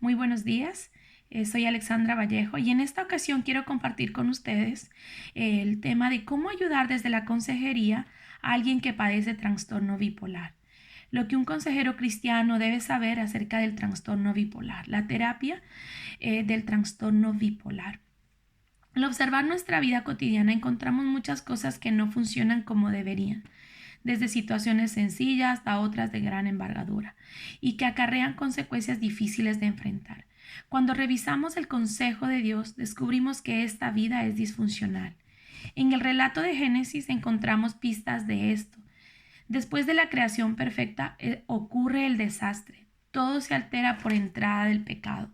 Muy buenos días, soy Alexandra Vallejo y en esta ocasión quiero compartir con ustedes el tema de cómo ayudar desde la consejería a alguien que padece trastorno bipolar. Lo que un consejero cristiano debe saber acerca del trastorno bipolar, la terapia del trastorno bipolar. Al observar nuestra vida cotidiana encontramos muchas cosas que no funcionan como deberían, desde situaciones sencillas hasta otras de gran envergadura, y que acarrean consecuencias difíciles de enfrentar. Cuando revisamos el consejo de Dios, descubrimos que esta vida es disfuncional. En el relato de Génesis encontramos pistas de esto. Después de la creación perfecta, ocurre el desastre. Todo se altera por entrada del pecado.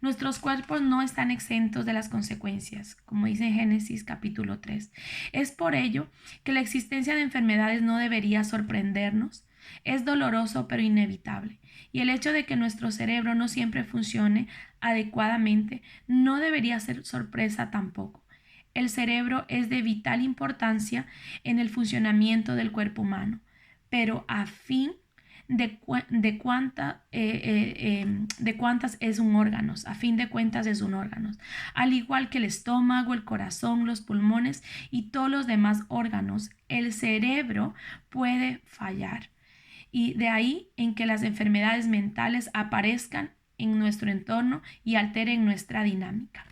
Nuestros cuerpos no están exentos de las consecuencias, como dice en Génesis capítulo 3. Es por ello que la existencia de enfermedades no debería sorprendernos. Es doloroso pero inevitable. Y el hecho de que nuestro cerebro no siempre funcione adecuadamente no debería ser sorpresa tampoco. El cerebro es de vital importancia en el funcionamiento del cuerpo humano, pero a fin de cuántas es un órgano, a fin de cuentas es un órgano, al igual que el estómago, el corazón, los pulmones y todos los demás órganos, el cerebro puede fallar. Y de ahí en que las enfermedades mentales aparezcan en nuestro entorno y alteren nuestra dinámica.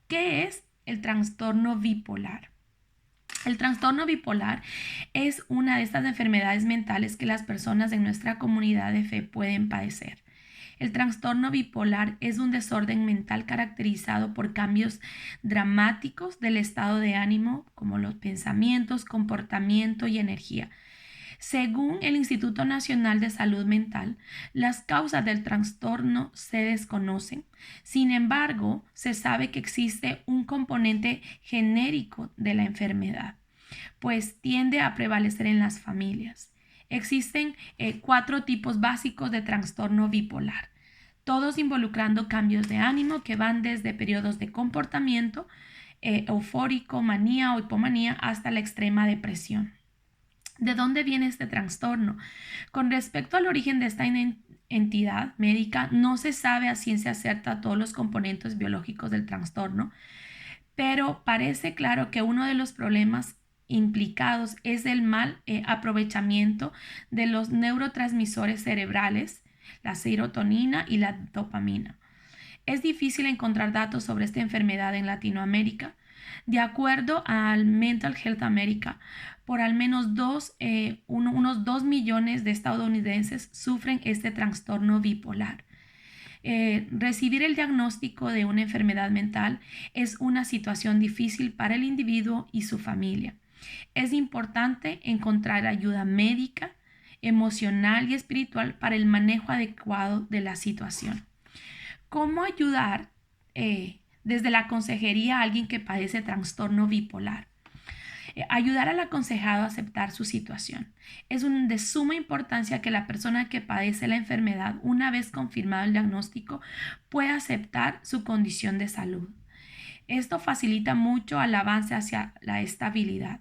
¿Qué es el trastorno bipolar? El trastorno bipolar es una de estas enfermedades mentales que las personas en nuestra comunidad de fe pueden padecer. El trastorno bipolar es un desorden mental caracterizado por cambios dramáticos del estado de ánimo, como los pensamientos, comportamiento y energía. Según el Instituto Nacional de Salud Mental, las causas del trastorno se desconocen. Sin embargo, se sabe que existe un componente genérico de la enfermedad, pues tiende a prevalecer en las familias. Existen 4 tipos básicos de trastorno bipolar, todos involucrando cambios de ánimo que van desde periodos de comportamiento eufórico, manía o hipomanía hasta la extrema depresión. ¿De dónde viene este trastorno? Con respecto al origen de esta entidad médica, no se sabe a ciencia cierta todos los componentes biológicos del trastorno, pero parece claro que uno de los problemas implicados es el mal aprovechamiento de los neurotransmisores cerebrales, la serotonina y la dopamina. Es difícil encontrar datos sobre esta enfermedad en Latinoamérica. De acuerdo al Mental Health America, por al menos unos 2 millones de estadounidenses sufren este trastorno bipolar. Recibir el diagnóstico de una enfermedad mental es una situación difícil para el individuo y su familia. Es importante encontrar ayuda médica, emocional y espiritual para el manejo adecuado de la situación. ¿Cómo ayudar desde la consejería a alguien que padece trastorno bipolar? Ayudar al aconsejado a aceptar su situación. Es de suma importancia que la persona que padece la enfermedad, una vez confirmado el diagnóstico, pueda aceptar su condición de salud. Esto facilita mucho el avance hacia la estabilidad.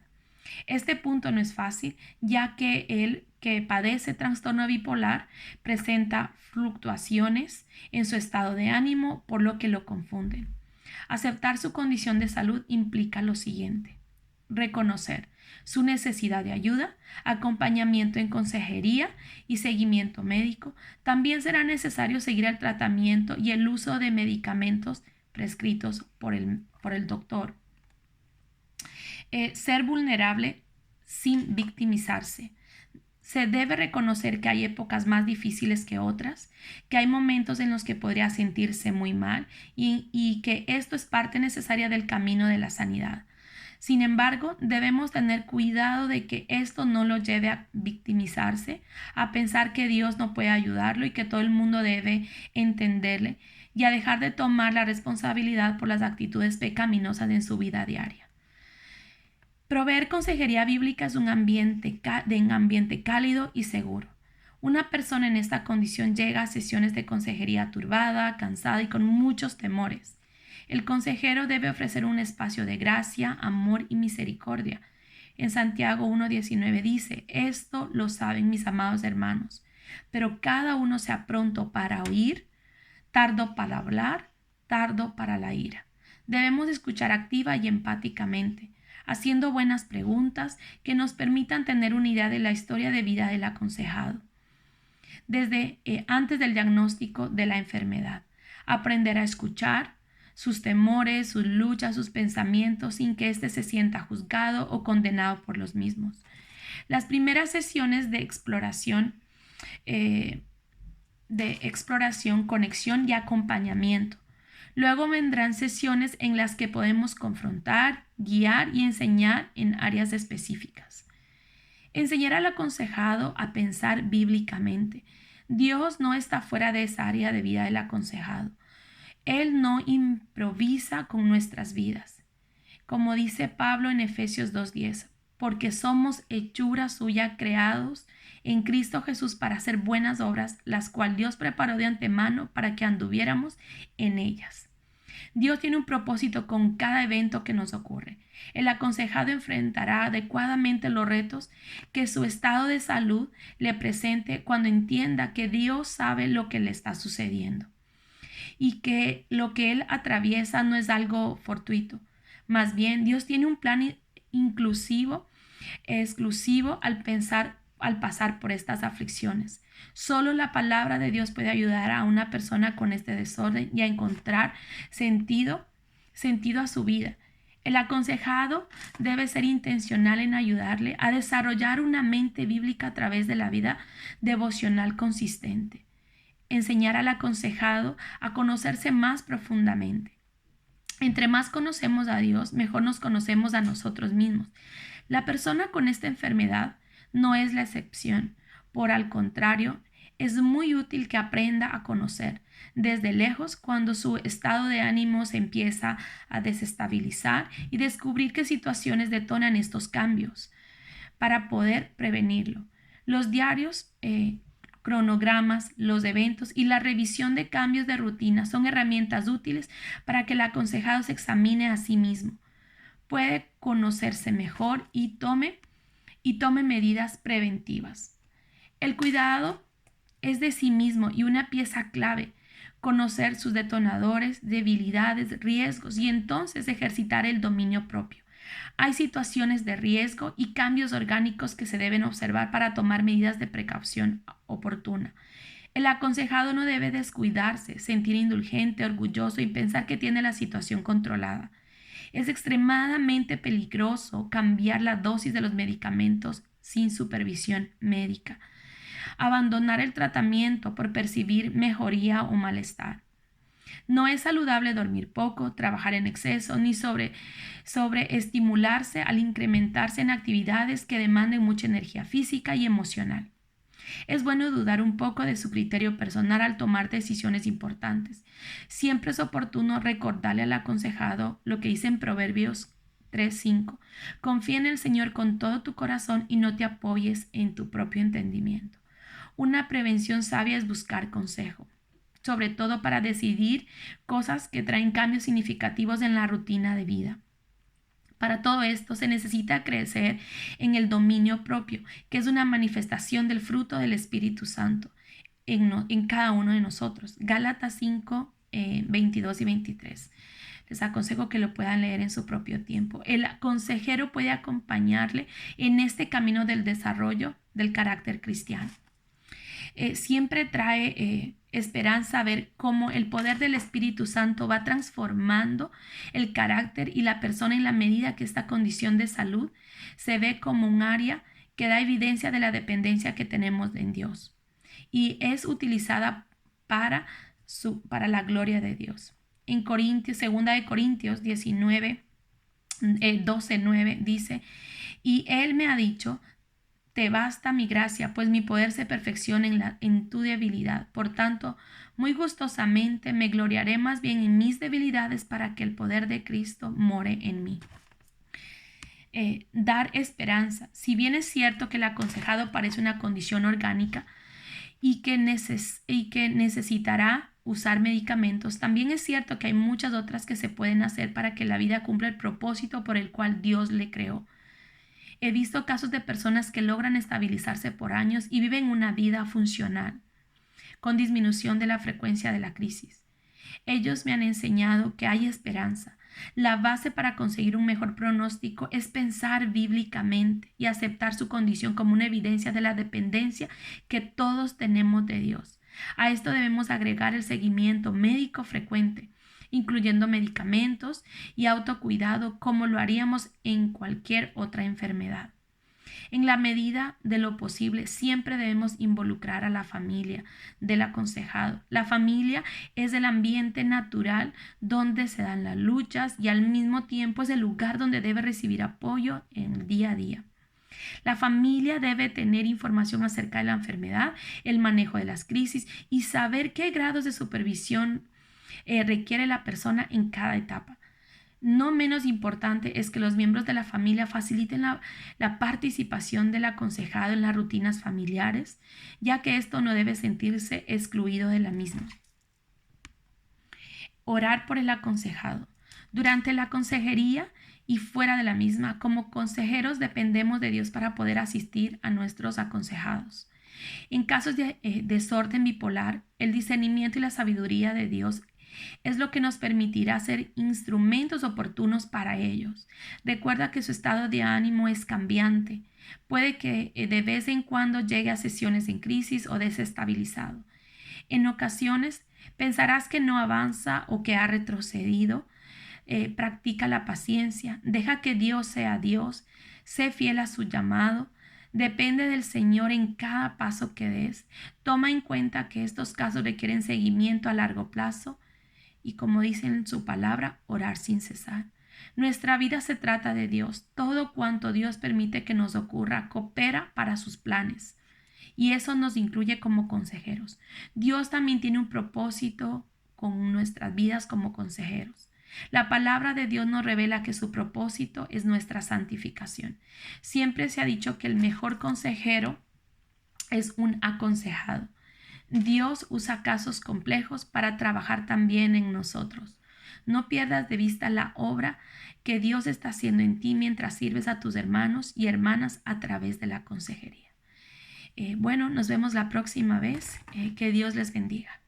Este punto no es fácil, ya que el que padece trastorno bipolar presenta fluctuaciones en su estado de ánimo, por lo que lo confunden. Aceptar su condición de salud implica lo siguiente: reconocer su necesidad de ayuda, acompañamiento en consejería y seguimiento médico. También será necesario seguir el tratamiento y el uso de medicamentos prescritos por el doctor. Ser vulnerable sin victimizarse. Se debe reconocer que hay épocas más difíciles que otras, que hay momentos en los que podría sentirse muy mal y que esto es parte necesaria del camino de la sanidad. Sin embargo, debemos tener cuidado de que esto no lo lleve a victimizarse, a pensar que Dios no puede ayudarlo y que todo el mundo debe entenderle, y a dejar de tomar la responsabilidad por las actitudes pecaminosas en su vida diaria. Proveer consejería bíblica es un ambiente cálido y seguro. Una persona en esta condición llega a sesiones de consejería turbada, cansada y con muchos temores. El consejero debe ofrecer un espacio de gracia, amor y misericordia. En Santiago 1:19 dice: esto lo saben mis amados hermanos, pero cada uno sea pronto para oír, tardo para hablar, tardo para la ira. Debemos escuchar activa y empáticamente, haciendo buenas preguntas que nos permitan tener una idea de la historia de vida del aconsejado, desde antes del diagnóstico de la enfermedad. Aprender a escuchar sus temores, sus luchas, sus pensamientos, sin que éste se sienta juzgado o condenado por los mismos. Las primeras sesiones de exploración, conexión y acompañamiento. Luego vendrán sesiones en las que podemos confrontar, guiar y enseñar en áreas específicas. Enseñar al aconsejado a pensar bíblicamente. Dios no está fuera de esa área de vida del aconsejado. Él no improvisa con nuestras vidas. Como dice Pablo en Efesios 2:10, porque somos hechura suya, creados en Cristo Jesús para hacer buenas obras, las cuales Dios preparó de antemano para que anduviéramos en ellas. Dios tiene un propósito con cada evento que nos ocurre. El aconsejado enfrentará adecuadamente los retos que su estado de salud le presente cuando entienda que Dios sabe lo que le está sucediendo y que lo que él atraviesa no es algo fortuito. Más bien, Dios tiene un plan exclusivo al pasar por estas aflicciones. Solo la palabra de Dios puede ayudar a una persona con este desorden y a encontrar sentido a su vida. El aconsejado debe ser intencional en ayudarle a desarrollar una mente bíblica a través de la vida devocional consistente. Enseñar al aconsejado a conocerse más profundamente. Entre más conocemos a Dios, mejor nos conocemos a nosotros mismos. La persona con esta enfermedad no es la excepción. Por el contrario, es muy útil que aprenda a conocer desde lejos cuando su estado de ánimo se empieza a desestabilizar y descubrir qué situaciones detonan estos cambios para poder prevenirlo. Los diarios, cronogramas, los eventos y la revisión de cambios de rutina son herramientas útiles para que el aconsejado se examine a sí mismo. Puede conocerse mejor y tome medidas preventivas. El cuidado es de sí mismo y una pieza clave. Conocer sus detonadores, debilidades, riesgos y entonces ejercitar el dominio propio. Hay situaciones de riesgo y cambios orgánicos que se deben observar para tomar medidas de precaución oportuna. El aconsejado no debe descuidarse, sentir indulgente, orgulloso y pensar que tiene la situación controlada. Es extremadamente peligroso cambiar la dosis de los medicamentos sin supervisión médica. Abandonar el tratamiento por percibir mejoría o malestar. No es saludable dormir poco, trabajar en exceso, ni sobreestimularse al incrementarse en actividades que demanden mucha energía física y emocional. Es bueno dudar un poco de su criterio personal al tomar decisiones importantes. Siempre es oportuno recordarle al aconsejado lo que dice en Proverbios 3:5. Confía en el Señor con todo tu corazón y no te apoyes en tu propio entendimiento. Una prevención sabia es buscar consejo, sobre todo para decidir cosas que traen cambios significativos en la rutina de vida. Para todo esto se necesita crecer en el dominio propio, que es una manifestación del fruto del Espíritu Santo en cada uno de nosotros. Gálatas 5, 22 y 23. Les aconsejo que lo puedan leer en su propio tiempo. El consejero puede acompañarle en este camino del desarrollo del carácter cristiano. Siempre trae esperanza ver cómo el poder del Espíritu Santo va transformando el carácter y la persona en la medida que esta condición de salud se ve como un área que da evidencia de la dependencia que tenemos en Dios y es utilizada para la gloria de Dios. En Corintios, 2 de Corintios 12:9 dice: y Él me ha dicho, te basta mi gracia, pues mi poder se perfecciona en tu debilidad. Por tanto, muy gustosamente me gloriaré más bien en mis debilidades para que el poder de Cristo more en mí. Dar esperanza. Si bien es cierto que el aconsejado parece una condición orgánica y que necesitará usar medicamentos, también es cierto que hay muchas otras que se pueden hacer para que la vida cumpla el propósito por el cual Dios le creó. He visto casos de personas que logran estabilizarse por años y viven una vida funcional. con disminución de la frecuencia de la crisis. Ellos me han enseñado que hay esperanza. La base para conseguir un mejor pronóstico es pensar bíblicamente y aceptar su condición como una evidencia de la dependencia que todos tenemos de Dios. A esto debemos agregar el seguimiento médico frecuente, incluyendo medicamentos y autocuidado como lo haríamos en cualquier otra enfermedad. En la medida de lo posible, siempre debemos involucrar a la familia del aconsejado. La familia es el ambiente natural donde se dan las luchas y al mismo tiempo es el lugar donde debe recibir apoyo en el día a día. La familia debe tener información acerca de la enfermedad, el manejo de las crisis y saber qué grados de supervisión requiere la persona en cada etapa. No menos importante es que los miembros de la familia faciliten la participación del aconsejado en las rutinas familiares, ya que esto no debe sentirse excluido de la misma. Orar por el aconsejado. Durante la consejería y fuera de la misma, como consejeros dependemos de Dios para poder asistir a nuestros aconsejados. En casos de desorden bipolar, el discernimiento y la sabiduría de Dios es lo que nos permitirá ser instrumentos oportunos para ellos. Recuerda que su estado de ánimo es cambiante. Puede que de vez en cuando llegue a sesiones en crisis o desestabilizado. En ocasiones pensarás que no avanza o que ha retrocedido. Practica la paciencia. Deja que Dios sea Dios. Sé fiel a su llamado. Depende del Señor en cada paso que des. Toma en cuenta que estos casos requieren seguimiento a largo plazo. Y como dice en su palabra, orar sin cesar. Nuestra vida se trata de Dios. Todo cuanto Dios permite que nos ocurra coopera para sus planes. Y eso nos incluye como consejeros. Dios también tiene un propósito con nuestras vidas como consejeros. La palabra de Dios nos revela que su propósito es nuestra santificación. Siempre se ha dicho que el mejor consejero es un aconsejado. Dios usa casos complejos para trabajar también en nosotros. No pierdas de vista la obra que Dios está haciendo en ti mientras sirves a tus hermanos y hermanas a través de la consejería. Nos vemos la próxima vez. Que Dios les bendiga.